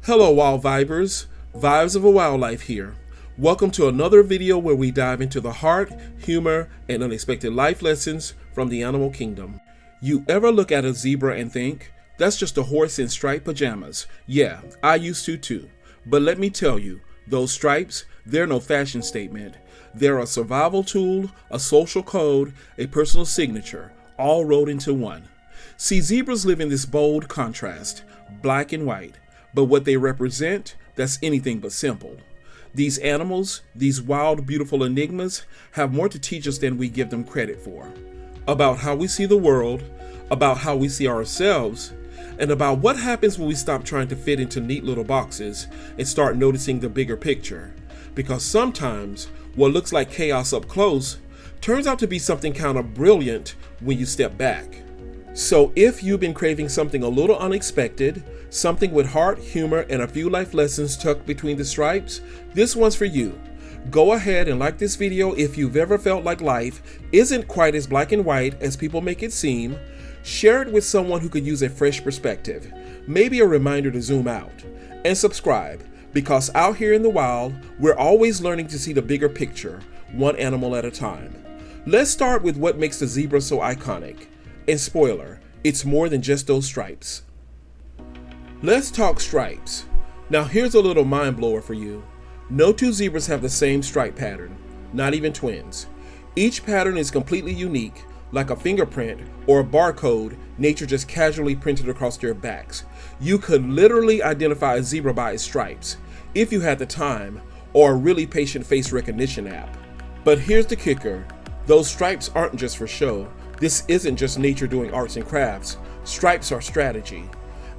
Hello wild vibers, Vibes of a Wildlife here. Welcome to another video where we dive into the heart, humor, and unexpected life lessons from the animal kingdom. You ever look at a zebra and think, that's just a horse in striped pajamas? Yeah, I used to too. But let me tell you, those stripes, they're no fashion statement. They're a survival tool, a social code, a personal signature, all rolled into one. See, zebras live in this bold contrast, black and white. But what they represent, that's anything but simple. These animals, these wild, beautiful enigmas, have more to teach us than we give them credit for. About how we see the world, about how we see ourselves, and about what happens when we stop trying to fit into neat little boxes and start noticing the bigger picture. Because sometimes, what looks like chaos up close turns out to be something kind of brilliant when you step back. So if you've been craving something a little unexpected, something with heart, humor, and a few life lessons tucked between the stripes, this one's for you. Go ahead and like this video if you've ever felt like life isn't quite as black and white as people make it seem. Share it with someone who could use a fresh perspective, maybe a reminder to zoom out. And subscribe, because out here in the wild, we're always learning to see the bigger picture, one animal at a time. Let's start with what makes the zebra so iconic. And spoiler, it's more than just those stripes. Let's talk stripes. Now here's a little mind blower for you. No two zebras have the same stripe pattern, not even twins. Each pattern is completely unique, like a fingerprint or a barcode nature just casually printed across their backs. You could literally identify a zebra by its stripes, if you had the time, or a really patient face recognition app. But here's the kicker, those stripes aren't just for show. This isn't just nature doing arts and crafts. Stripes are strategy.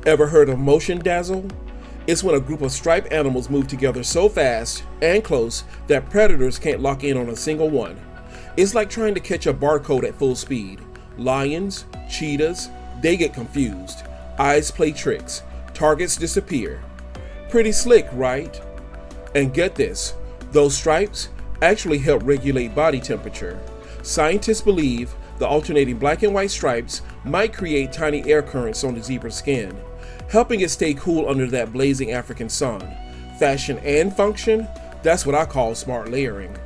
Ever heard of motion dazzle? It's when a group of striped animals move together so fast and close that predators can't lock in on a single one. It's like trying to catch a barcode at full speed. Lions, cheetahs, they get confused. Eyes play tricks. Targets disappear. Pretty slick, right? And get this, those stripes actually help regulate body temperature. Scientists believe the alternating black and white stripes might create tiny air currents on the zebra's skin, helping it stay cool under that blazing African sun. Fashion and function, that's what I call smart layering.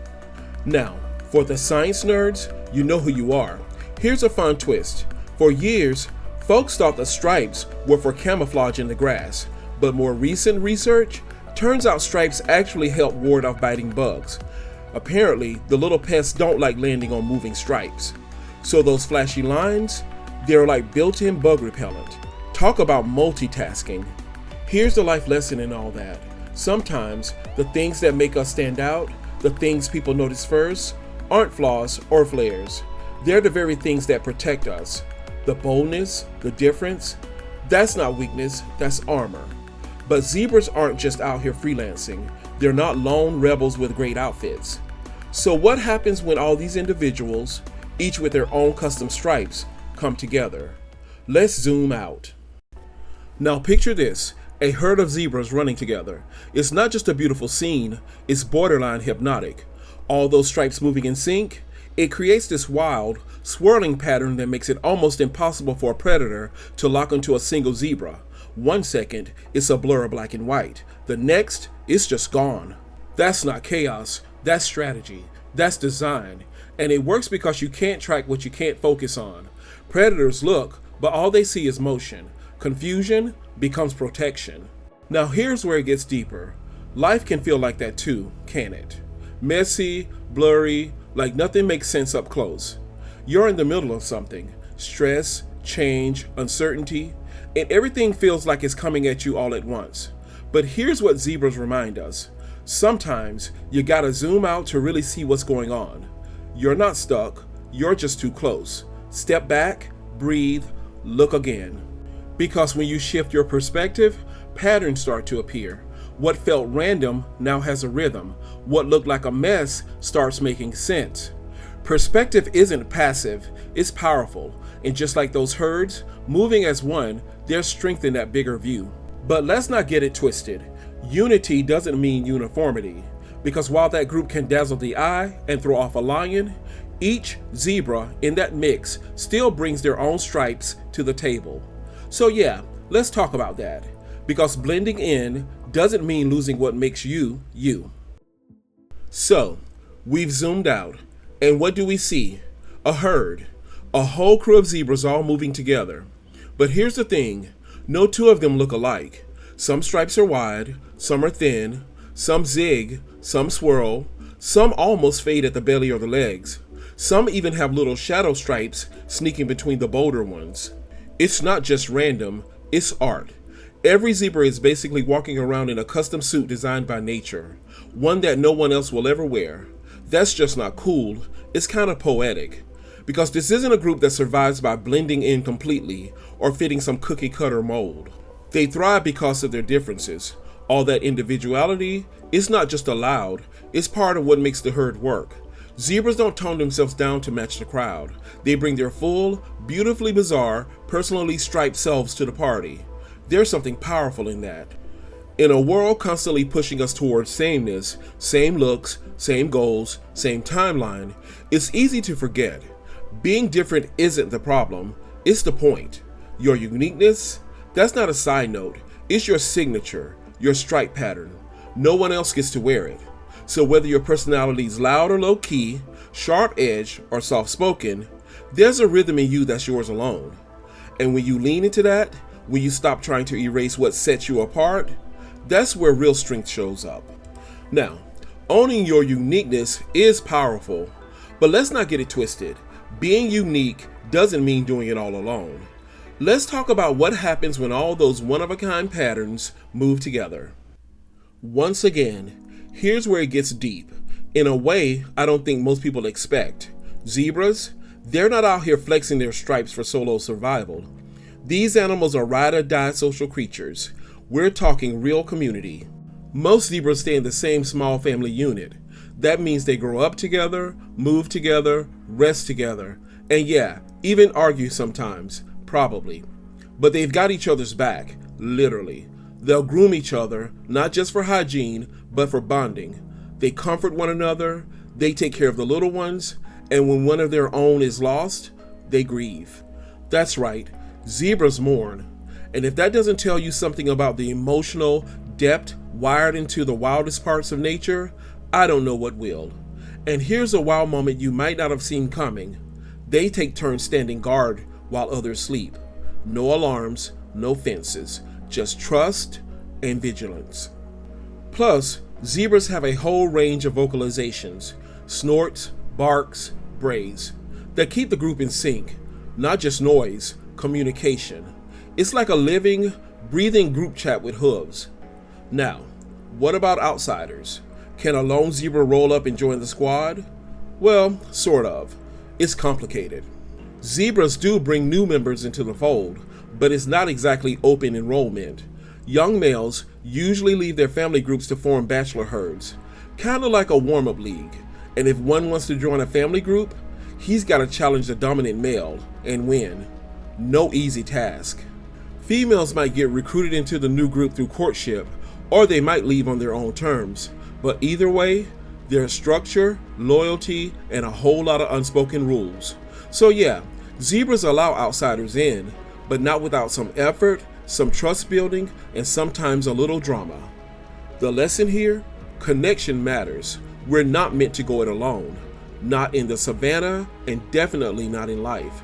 Now, for the science nerds, you know who you are. Here's a fun twist. For years, folks thought the stripes were for camouflage in the grass, but more recent research turns out stripes actually help ward off biting bugs. Apparently, the little pests don't like landing on moving stripes. So those flashy lines, they're like built-in bug repellent. Talk about multitasking. Here's the life lesson in all that. Sometimes the things that make us stand out, the things people notice first, aren't flaws or flares. They're the very things that protect us. The boldness, the difference, that's not weakness, that's armor. But zebras aren't just out here freelancing. They're not lone rebels with great outfits. So what happens when all these individuals, each with their own custom stripes, come together? Let's zoom out. Now picture this, a herd of zebras running together. It's not just a beautiful scene, it's borderline hypnotic. All those stripes moving in sync, it creates this wild, swirling pattern that makes it almost impossible for a predator to lock onto a single zebra. 1 second, it's a blur of black and white. The next, it's just gone. That's not chaos, that's strategy, that's design. And it works because you can't track what you can't focus on. Predators look, but all they see is motion. Confusion becomes protection. Now here's where it gets deeper. Life can feel like that too, can't it? Messy, blurry, like nothing makes sense up close. You're in the middle of something. Stress, change, uncertainty, and everything feels like it's coming at you all at once. But here's what zebras remind us. Sometimes you gotta zoom out to really see what's going on. You're not stuck, you're just too close. Step back, breathe, look again. Because when you shift your perspective, patterns start to appear. What felt random now has a rhythm. What looked like a mess starts making sense. Perspective isn't passive, it's powerful. And just like those herds, moving as one, there's strength in that bigger view. But let's not get it twisted. Unity doesn't mean uniformity. Because while that group can dazzle the eye and throw off a lion, each zebra in that mix still brings their own stripes to the table. So yeah, let's talk about that. because blending in doesn't mean losing what makes you, you. So, we've zoomed out, and what do we see? A herd, a whole crew of zebras all moving together. But here's the thing, no two of them look alike. Some stripes are wide, some are thin, some zig, some swirl, some almost fade at the belly or the legs. Some even have little shadow stripes sneaking between the bolder ones. It's not just random, it's art. Every zebra is basically walking around in a custom suit designed by nature, one that no one else will ever wear. That's just not cool, it's kind of poetic. Because this isn't a group that survives by blending in completely or fitting some cookie cutter mold. They thrive because of their differences. All that individuality is not just allowed, it's part of what makes the herd work. Zebras don't tone themselves down to match the crowd. They bring their full, beautifully bizarre, personally striped selves to the party. There's something powerful in that. In a world constantly pushing us towards sameness, same looks, same goals, same timeline, it's easy to forget. Being different isn't the problem, it's the point. Your uniqueness, that's not a side note, it's your signature, your stripe pattern. No one else gets to wear it. So whether your personality is loud or low key, sharp edge or soft spoken, there's a rhythm in you that's yours alone. And when you lean into that, when you stop trying to erase what sets you apart, that's where real strength shows up. Now, owning your uniqueness is powerful, but let's not get it twisted. Being unique doesn't mean doing it all alone. Let's talk about what happens when all those one-of-a-kind patterns move together. Once again, here's where it gets deep. In a way I don't think most people expect. Zebras, they're not out here flexing their stripes for solo survival. These animals are ride-or-die social creatures. We're talking real community. Most zebras stay in the same small family unit. That means they grow up together, move together, rest together, and yeah, even argue sometimes, probably. But they've got each other's back, literally. They'll groom each other, not just for hygiene, but for bonding. They comfort one another, they take care of the little ones, and when one of their own is lost, they grieve. That's right, zebras mourn. And if that doesn't tell you something about the emotional depth wired into the wildest parts of nature, I don't know what will. And here's a wild moment you might not have seen coming. They take turns standing guard while others sleep. No alarms, no fences, just trust and vigilance. Plus, zebras have a whole range of vocalizations, snorts, barks, brays, that keep the group in sync. Not just noise, communication. It's like a living, breathing group chat with hooves. Now, what about outsiders? Can a lone zebra roll up and join the squad? Well, sort of. It's complicated. Zebras do bring new members into the fold, but it's not exactly open enrollment. Young males usually leave their family groups to form bachelor herds, kind of like a warm-up league. And if one wants to join a family group, he's got to challenge the dominant male and win. No easy task. Females might get recruited into the new group through courtship, or they might leave on their own terms. But either way, there's structure, loyalty, and a whole lot of unspoken rules. So yeah, zebras allow outsiders in, but not without some effort, some trust building, and sometimes a little drama. The lesson here? Connection matters. We're not meant to go it alone. Not in the savannah, and definitely not in life.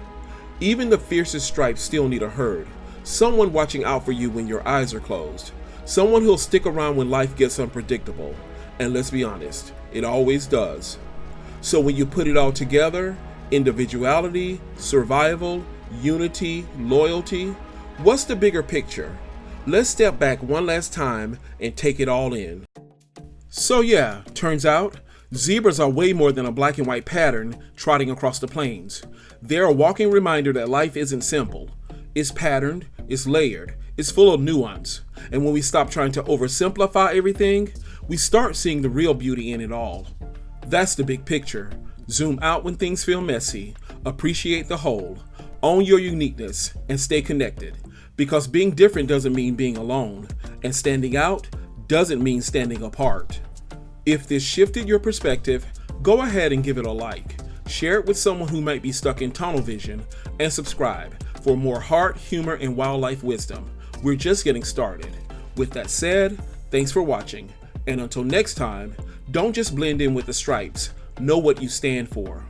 Even the fiercest stripes still need a herd. Someone watching out for you when your eyes are closed. Someone who'll stick around when life gets unpredictable. And let's be honest, it always does. So when you put it all together, individuality, survival, unity, loyalty, what's the bigger picture? Let's step back one last time and take it all in. So yeah, turns out, zebras are way more than a black and white pattern trotting across the plains. They're a walking reminder that life isn't simple. It's patterned, it's layered, it's full of nuance. And when we stop trying to oversimplify everything, we start seeing the real beauty in it all. That's the big picture. Zoom out when things feel messy, appreciate the whole, own your uniqueness, and stay connected. Because being different doesn't mean being alone, and standing out doesn't mean standing apart. If this shifted your perspective, go ahead and give it a like. Share it with someone who might be stuck in tunnel vision, and subscribe for more heart, humor, and wildlife wisdom. We're just getting started. With that said, thanks for watching, and until next time, don't just blend in with the stripes, know what you stand for.